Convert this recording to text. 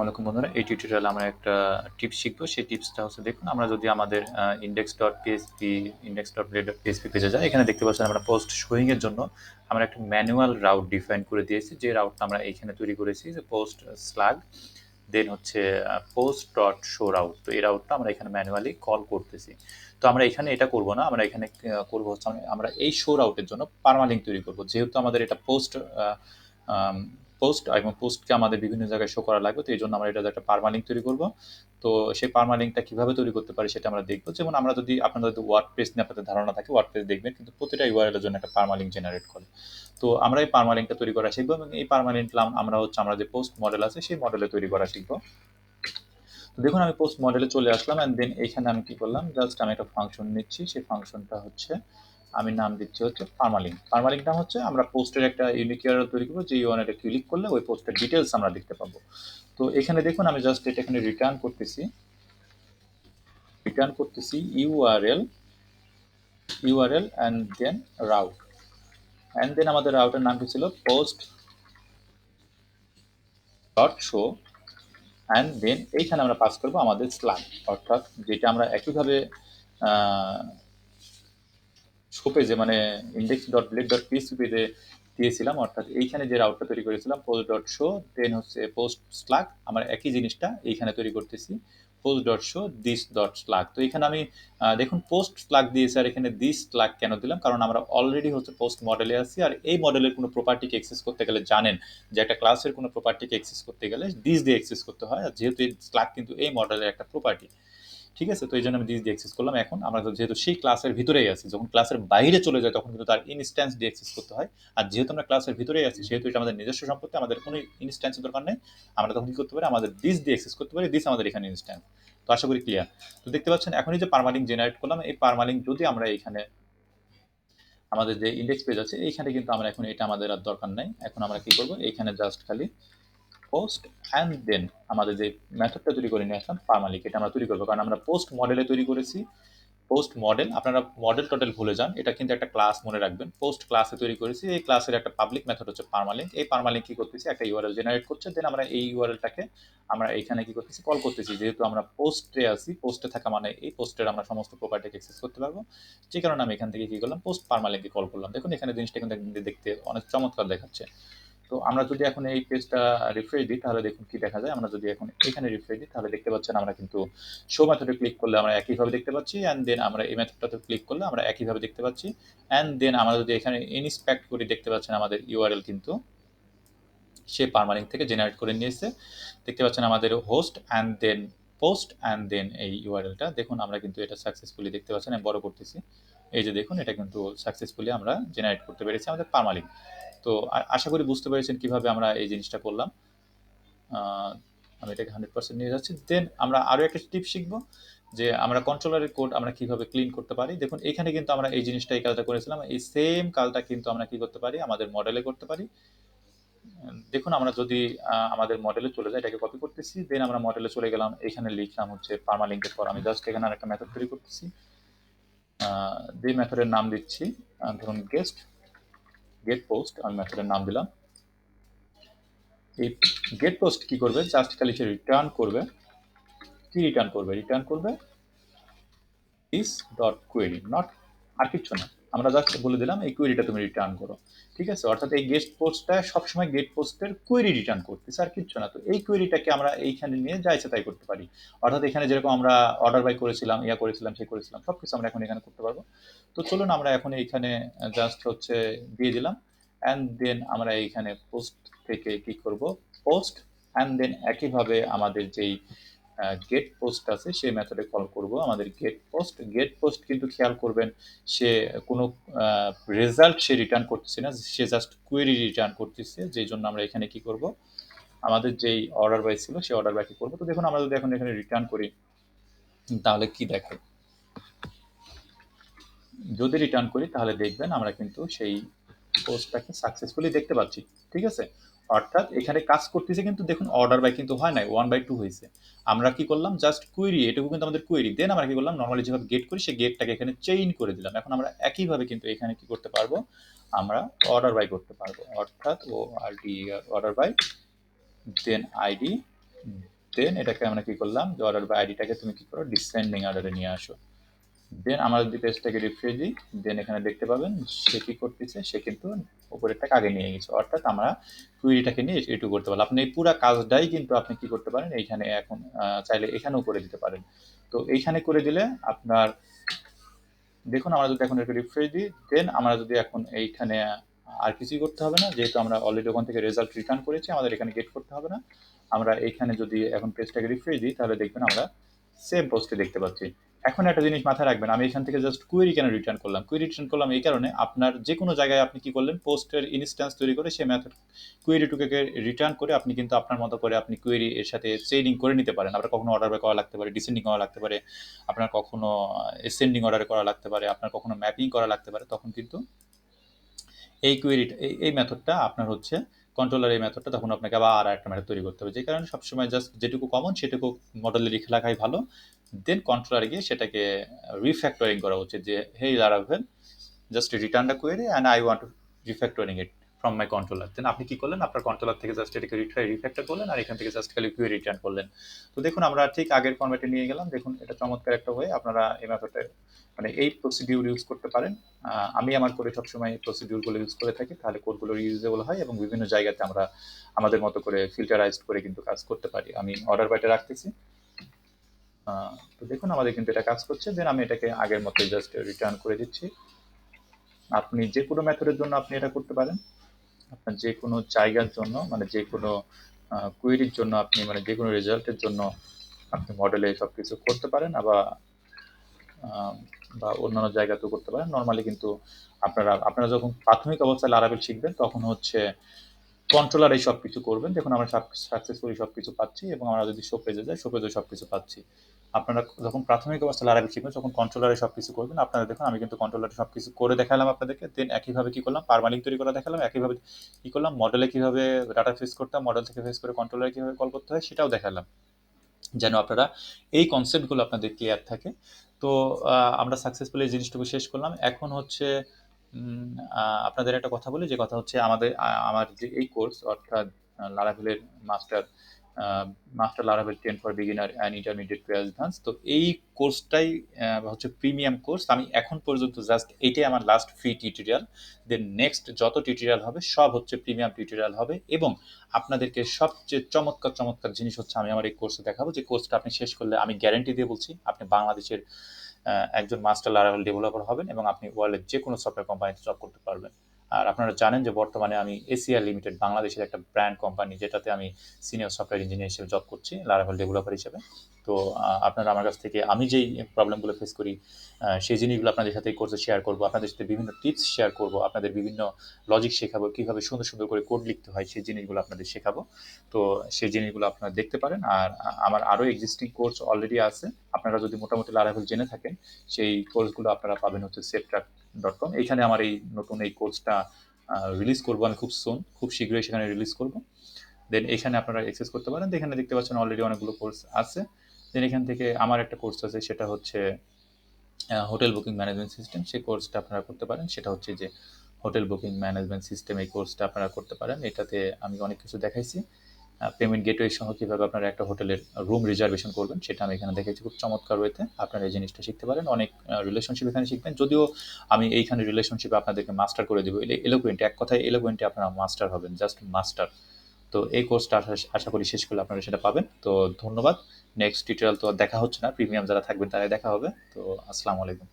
আসসালামু বন্ধুরা, এই টিউটোরিয়ালে আমরা একটা টিপস শিখবো। সেই টিপসটা হচ্ছে, দেখুন আমরা যদি আমাদের index.php পেজে যাই, এখানে দেখতে পাচ্ছেন আমরা পোস্ট শোয়িং এর জন্য আমরা একটা ম্যানুয়াল রাউট ডিফাইন করে দিয়েছি। যে রাউটটা আমরা এইখানে তৈরি করেছি, যে পোস্ট স্ল্যাগ দেন হচ্ছে পোস্ট ডট শো রাউট। তো এই রাউটটা আমরা এখানে ম্যানুয়ালি কল করতেছি। তো আমরা এখানে এটা করব না, আমরা এখানে করবো হচ্ছে আমরা এই শো রাউটের জন্য পার্মালিঙ্ক তৈরি করব। যেহেতু আমাদের এটা পোস্ট এবং পোস্টকে আমাদের বিভিন্ন জায়গায় শো করা লাগবে, তো এই জন্য আমরা এটা একটা পার্মালিঙ্ক তৈরি করব। তো সেই পার্মালিঙ্কটা কিভাবে তৈরি করতে পারি সেটা আমরা দেখবো। যেমন আমরা যদি আপনাদের যদি ওয়ার্ডপ্রেস নিয়ে আপনাদের ধারণা থাকে, ওয়ার্ডপ্রেস দেখবেন কিন্তু প্রতিটা ইউআরএল এর জন্য একটা পার্মালিঙ্ক জেনারেট করে। তো আমরা এই পার্মালিঙ্কটা তৈরি করা শিখবো, এবং এই পার্মালিঙ্কটা আমরা হচ্ছে আমরা যে পোস্ট মডেল আছে সেই মডেলে তৈরি করা শিখবো। তো দেখুন আমি পোস্ট মডেলে চলে আসলাম, অ্যান্ড দেন এইখানে আমি কি করলাম, জাস্ট আমি একটা ফাংশন নিচ্ছি। সেই ফাংশনটা হচ্ছে আমি নাম দিচ্ছি হচ্ছে পার্মালিঙ্ক। পার্মালিঙ্ক নাম হচ্ছে আমরা পোস্টের একটা ইউনিক ইউআরএল তৈরি করবো, যে ইউআরএলটা ক্লিক করলে ওই পোস্টের ডিটেলস আমরা দেখতে পাবো। তো এখানে দেখুন আমি জাস্ট এটা এখানে রিটার্ন করতেছি URL and then route. And then আমাদের রাউটের নাম কি ছিল, post dot show. And then এইখানে আমরা পাস করবো আমাদের স্ল্যাগ, অর্থাৎ যেটা আমরা একইভাবে শো পেজে মানে index.blade.php দিয়েছিলাম, অর্থাৎ এইখানে যে রাউটটা তৈরি করেছিলাম পোস্ট ডট শো দেন হচ্ছে পোস্ট স্ল্যাগ, আমরা একই জিনিসটা এইখানে তৈরি করতেছি post dot show this dot slug. তো এখানে আমি দেখুন পোস্ট স্ল্যাগ দিয়েছি, আর এখানে দিস স্ল্যাগ কেন দিলাম, কারণ আমরা অলরেডি হচ্ছে পোস্ট মডেলে আছি, আর এই মডেলের কোনো প্রপার্টিকে অ্যাক্সেস করতে গেলে জানেন যে একটা ক্লাসের কোনো প্রপার্টিকে অ্যাক্সেস করতে গেলে দিস দিয়ে অ্যাক্সেস করতে হয়, আর যেহেতু এই স্ল্যাগ কিন্তু এই মডেলের একটা প্রপার্টি, ঠিক আছে। তো এই জন্য আমি দিস দিয়ে অ্যাক্সেস করলাম। এখন আমরা যেহেতু সেই ক্লাসের ভিতরেই আছি, যখন ক্লাসের বাইরে চলে যায় তখন কিন্তু তার ইনস্ট্যান্স দিয়ে অ্যাক্সেস করতে হয়। আর যেহেতু আমরা ক্লাসের ভিতরেই আছি, সেহেতু এটা আমাদের নিজস্ব সম্পত্তি, আমাদের কোনো ইনস্ট্যান্সের দরকার নেই। আমরা তখন কি করতে পারি, আমাদের দিস দিয়ে অ্যাক্সেস করতে পারি। দিস আমাদের এখানে ইনস্ট্যান্স। তো আশা করি ক্লিয়ার। তো দেখতে পাচ্ছেন এখনই যে পার্মালিঙ্ক জেনারেট করলাম, এই পার্মালিঙ্ক যদি আমরা এখানে আমাদের যে ইন্ডেক্স পেজ আছে এইখানে কিন্তু আমরা এখন এটা আমাদের আর দরকার নাই। এখন আমরা কি করব, এইখানে জাস্ট খালি পোস্ট অ্যান্ড দেন আমাদের যে মেথডটা তৈরি করে নিয়ে আসলাম পার্মালিক, এটা আমরা তৈরি করবো, কারণ আমরা পোস্ট মডেলে তৈরি করেছি। পোস্ট মডেল, আপনারা মডেল টোটাল ভুলে যান, এটা কিন্তু একটা ক্লাস মনে রাখবেন। পোস্ট ক্লাসে তৈরি করেছি, এই ক্লাসের একটা পাবলিক মেথড হচ্ছে পার্মালিঙ্ক। এই পার্মালিঙ্ক কি করতেছি, একটা ইউআরএল জেনারেট করছে, দেন আমরা এই ইউআরএলটাকে আমরা এখানে কি করতেছি, কল করতেছি। যেহেতু আমরা পোস্টে আছি, পোস্টে থাকা মানে এই পোস্টের আমরা সমস্ত প্রপার্টিকে অ্যাক্সেস করতে পারবো। যে কারণে আমি এখান থেকে কি করলাম, পোস্ট পার্মালিঙ্কে কল করলাম। দেখুন এখানে জিনিসটা কিন্তু দেখতে অনেক চমৎকার দেখাচ্ছে। তো আমরা যদি এখন এই পেজটা রিফ্রেশ দিই, তাহলে দেখুন কি দেখা যায়। আমরা যদি এখন এখানে রিফ্রেশ দিই, তাহলে দেখতে পাচ্ছেন আমরা কিন্তু শো মেথডে ক্লিক করলে আমরা একইভাবে দেখতে পাচ্ছি, অ্যান্ড দেন আমরা এই মেথডটাতে ক্লিক করলে আমরা একইভাবে দেখতে পাচ্ছি। অ্যান্ড দেন আমরা যদি এখানে ইনস্পেক্ট করি, দেখতে পাচ্ছেন আমাদের ইউআরএল কিন্তু সে পার্মালিঙ্ক থেকে জেনারেট করে নিয়েছে। দেখতে পাচ্ছেন আমাদের host and then post and then এই ইউআরএলটা। দেখুন আমরা কিন্তু এটা সাকসেসফুলি, দেখতে পাচ্ছেন আমি বড় করতেছি, এই যে দেখুন এটা কিন্তু সাকসেসফুলি আমরা জেনারেট করতে পেরেছি আমাদের পার্মালিঙ্ক। তো আশা করি বুঝতে পেরেছেন কিভাবে আমরা এই জিনিসটা করলাম। আমি এটাকে 100% নিয়ে যাচ্ছি। দেন আমরা আরও একটা টিপ শিখবো, যে আমরা কন্ট্রোলারের কোড আমরা কিভাবে ক্লিন করতে পারি। দেখুন এখানে কিন্তু আমরা এই জিনিসটা, এই কাজটা করেছিলাম, এই সেম কাজটা কিন্তু আমরা কি করতে পারি, আমাদের মডেলে করতে পারি। দেখুন আমরা যদি আমাদের মডেলে চলে যাই, এটাকে কপি করতেছি, দেন আমরা মডেলে চলে গেলাম, এখানে লিখলাম হচ্ছে পার্মালিঙ্কের পর আমি জাস্ট এখানে একটা মেথড তৈরি করতেছি। যে মেথডের নাম দিচ্ছি ধরুন গেট পোস্ট, আমি মেথডের নাম দিলাম। এই গেট পোস্ট কি করবে, জাস্ট খালি সে রিটার্ন করবে, কি রিটার্ন করবে দিস ডট কোয়েরি, নট আর কিছু না। আমরা জাস্ট বলে দিলাম এই কোয়েরিটা তুমি রিটার্ন করো, ঠিক আছে। অর্থাৎ এই গেট পোস্টটা সবসময় গেট পোস্টের কোয়েরি রিটার্ন করতেছে, আর কিচ্ছু না। তো এই কোয়েরিটাকে আমরা এইখানে নিয়ে যা ইচ্ছা তাই করতে পারি। অর্থাৎ এখানে যেরকম আমরা অর্ডার বাই করেছিলাম, সে করেছিলাম, সবকিছু আমরা এখন এখানে করতে পারবো। তো চলুন আমরা এখন এইখানে জাস্ট হচ্ছে দিয়ে দিলাম, অ্যান্ড দেন আমরা এইখানে পোস্ট থেকে কি করব, পোস্ট অ্যান্ড দেন একইভাবে আমাদের যেই গেট পোস্ট আছে সেই মেথডে কল করব আমাদের গেট পোস্ট কিন্তু খেয়াল করবেন সে কোনো রেজাল্ট সে রিটার্ন করতেছে না, সে জাস্ট কোয়েরি রিটার্ন করতেছে। যেই জন্য আমরা এখানে কি করব, আমাদের যেই অর্ডার বাই ছিল সেই অর্ডার বাই কি করবো। তো দেখুন আমরা যদি এখন এখানে রিটার্ন করি, তাহলে কি দেখায়, যদি রিটার্ন করি তাহলে দেখবেন আমরা কিন্তু সেই পোস্টটাকে সাকসেসফুলি দেখতে পাচ্ছি, ঠিক আছে। অর্থাৎ এখানে কাজ করতেছে, কিন্তু দেখুন অর্ডার বাই কিন্তু হয় নাই, 1/2 হয়েছে। আমরা কি করলাম, জাস্ট কুয়েরি, এটুকু কিন্তু আমাদের কুয়েরি। দেন আমরা কি করলাম, নর্মালি যেভাবে গেট করি সেই গেটটাকে এখানে চেইন করে দিলাম। এখন আমরা একইভাবে কিন্তু এখানে কি করতে পারবো, আমরা অর্ডার বাই করতে পারবো, অর্থাৎ O R D order by then ID then এটাকে আমরা কি করলাম, যে অর্ডার বা আইডিটাকে তুমি কি করো, ডিসেন্ডিং অর্ডারে নিয়ে আসো। দেন আমরা যদি পেজটাকে রিফ্রেশ দিই, দেন এখানে দেখতে পাবেন সে কি করতেছে, সে কিন্তু উপরেরটাকে আগে নিয়ে গেছে, অর্থাৎ আমরা কুইরিটাকে নিয়ে এটুকু করতে পারলাম। আপনি এই পুরো কাজটাই কিন্তু আপনি কি করতে পারেন, এইখানে এখন চাইলে এখানেও করে দিতে পারেন। তো এইখানে করে দিলে আপনার, দেখুন আমরা যদি এখন একটু রিফ্রেশ দিই, দেন আমরা যদি এখন এইখানে আর কিছুই করতে হবে না, যেহেতু আমরা অলরেডি ওখান থেকে রেজাল্ট রিটার্ন করেছি, আমাদের এখানে গেট করতে হবে না। আমরা এইখানে যদি এখন পেজটাকে রিফ্রেশ দিই, তাহলে দেখবেন আমরা সেম পোস্টে দেখতে পাচ্ছি। এখন একটা জিনিস মাথায় রাখবেন, আমি এখান থেকে জাস্ট কুয়েরি কেন রিটার্ন করলাম, কুয়েরি রিটার্ন করলাম এই কারণে, আপনার যে কোনো জায়গায় আপনি কি করলেন, পোস্টের ইনস্ট্যান্স তৈরি করে সেই মেথড কুয়েরি টুকে রিটার্ন করে আপনি কিন্তু আপনার মতো করে আপনি কুয়েরি এর সাথে চেইনিং করে নিতে পারেন। আপনার কখনো অর্ডার করা লাগতে পারে, ডিসেন্ডিং করা লাগতে পারে, আপনার কখনো এসেন্ডিং অর্ডারে করা লাগতে পারে, আপনার কখনো ম্যাপিং করা লাগতে পারে, তখন কিন্তু এই কোয়েরি এই মেথডটা আপনার হচ্ছে কন্ট্রোলার, এই মেথডটা তখন আপনাকে আবার একটা মেথড তৈরি করতে হবে, যে কারণে সবসময় জাস্ট যেটুকু কমন সেটুকু মডেলে লিখে রাখাই ভালো। দেন কন্ট্রোলারে গিয়ে সেটাকে রিফ্যাক্টরিং করা উচিত, যে hey Laravel, just return the query and I want refactoring it from my controller. Then আপনি কি করলেন, আপনার কন্ট্রোলার থেকে জাস্ট এটাকে রিফ্যাক্টর করলেন, আর এখান থেকে জাস্ট খালি কোয়েরি রিটার্ন করলেন। তো দেখুন আমরা ঠিক আগের ফর্মেটে নিয়ে গেলাম, দেখুন এটা চমৎকার একটা ওয়ে, আপনারা এই মেথডটা মানে এই প্রসিডিউর ইউজ করতে পারেন। আমি আমার করে সবসময় এই প্রসিডিউরগুলো ইউজ করে থাকি, তাহলে কোডগুলো রিউজেবল হয় এবং বিভিন্ন জায়গাতে আমরা আমাদের মতো করে ফিল্টারাইজড করে কিন্তু কাজ করতে পারি। আমি অর্ডার বাইটে রাখতেছি। তো দেখুন আমাদের কিন্তু এটা কাজ করছে, দেন আমি এটাকে আগের মতো জাস্ট রিটার্ন করে দিচ্ছি। আপনি যে কোনো মেথডের জন্য আপনি এটা করতে পারেন, আপনার যে কোনো জায়গার জন্য, মানে যে কোনো কুয়েরির জন্য আপনি, মানে যে কোনো রেজাল্টের জন্য আপনি মডেলে সব কিছু করতে পারেন, আবার আহ, বা অন্যান্য জায়গাতেও করতে পারেন। নর্মালি কিন্তু আপনারা যখন প্রাথমিক অবস্থায় লারাভেল শিখবেন, তখন হচ্ছে কন্ট্রোলার এই সব কিছু করবেন। দেখুন আমরা সাকসেসফুলি সব কিছু পাচ্ছি, এবং আমরা যদি শো পেজে যাই, শো পেজে সব কিছু পাচ্ছি। আপনারা যখন প্রাথমিক অবস্থায় লারাভেল শিখবেন, যখন কন্ট্রোলারে সব কিছু করবেন, আপনারা দেখুন আমি কিন্তু কন্ট্রোলারে সব কিছু করে দেখালাম আপনাদেরকে। দেন একইভাবে কি করলাম, পারমালিঙ্ক তৈরি করে দেখালাম, একইভাবে কি করলাম, মডেলে কিভাবে ডাটা ফেস করতাম, মডেল থেকে ফেস করে কন্ট্রোলারে কিভাবে কল করতে হয় সেটাও দেখালাম, যেন আপনারা এই কনসেপ্টগুলো আপনাদের ক্লিয়ার থাকে। তো আমরা সাকসেসফুলি এই জিনিসটুকু শেষ করলাম। এখন হচ্ছে আপনাদের একটা কথা বলি, যে কথা হচ্ছে আমার যে এই কোর্স, অর্থাৎ লারাভেলের master master Laravel 10 for beginner and intermediate to advance, তো এই কোর্সটাই হচ্ছে প্রিমিয়াম কোর্স। আমি এখন পর্যন্ত জাস্ট এইটাই আমার last free tutorial. Then next যত টিউটোরিয়াল হবে সব হচ্ছে প্রিমিয়াম টিউটোরিয়াল হবে, এবং আপনাদেরকে সবচেয়ে চমৎকার চমৎকার জিনিস হচ্ছে আমি আমার এই কোর্সে দেখাবো, যে কোর্সটা আপনি শেষ করলে আমি গ্যারেন্টি দিয়ে বলছি আপনি বাংলাদেশের একজন মাস্টার লারাভেল ডেভেলপার হবেন, এবং আপনি ওয়ার্ল্ডের যে কোনো সফটওয়্যার কোম্পানিতে জব করতে পারবেন। আর আপনারা জানেন যে বর্তমানে আমি এসিআর লিমিটেড, বাংলাদেশের একটা ব্র্যান্ড কোম্পানি, যেটাতে আমি সিনিয়র সফটওয়্যার ইঞ্জিনিয়ার হিসেবে জব করছি, লারাভেল ডেভেলপার হিসেবে। তো আপনারা আমার কাছ থেকে আমি যেই প্রবলেমগুলো ফেস করি সেই জিনিসগুলো আপনাদের সাথে এই কোর্সে শেয়ার করবো, আপনাদের সাথে বিভিন্ন টিপস শেয়ার করবো, আপনাদের বিভিন্ন লজিক শেখাবো, কীভাবে সুন্দর সুন্দর করে কোড লিখতে হয় সেই জিনিসগুলো আপনাদের শেখাবো। তো সেই জিনিসগুলো আপনারা দেখতে পারেন। আর আমার আরও এক্সিস্টিং কোর্স অলরেডি আছে, আপনারা যদি মোটামুটি লারাভেল জেনে থাকেন, সেই কোর্সগুলো আপনারা পাবেন হচ্ছে safetrack.com। এইখানে আমার এই নতুন এই কোর্সটা রিলিজ করবো আমি খুব সুন, খুব শীঘ্রই সেখানে রিলিজ করবো। দেন এখানে আপনারা অ্যাক্সেস করতে পারেন, এখানে দেখতে পাচ্ছেন অলরেডি অনেকগুলো কোর্স আছে। দেন এখান থেকে আমার একটা কোর্স আছে, সেটা হচ্ছে হোটেল বুকিং ম্যানেজমেন্ট সিস্টেম, সেই কোর্সটা আপনারা করতে পারেন। সেটা হচ্ছে যে হোটেল বুকিং ম্যানেজমেন্ট সিস্টেম, এই কোর্সটা আপনারা করতে পারেন। এটাতে আমি অনেক কিছু দেখাইছি, পেমেন্ট গেটওয়ে সহ কীভাবে আপনারা একটা হোটেলের রুম রিজার্ভেশন করবেন সেটা আমি এখানে দেখেছি খুব চমৎকার ওয়েতে। আপনারা এই জিনিসটা শিখতে পারেন, অনেক রিলেশনশিপ এখানে শিখবেন, যদিও আমি এইখানে রিলেশনশিপে আপনাদেরকে মাস্টার করে দেবো, এলোকুয়েন্টে, এক কথায় এলোকুয়েন্টে আপনারা মাস্টার হবেন, জাস্ট মাস্টার। তো এই কোর্সটা আশা করি শেষ করলে আপনারা সেটা পাবেন। তো ধন্যবাদ। নেক্সট টিউটোরিয়াল তো আর দেখা হচ্ছে না, প্রিমিয়াম যারা থাকবেন তারাই দেখা হবে। তো আসসালামু আলাইকুম।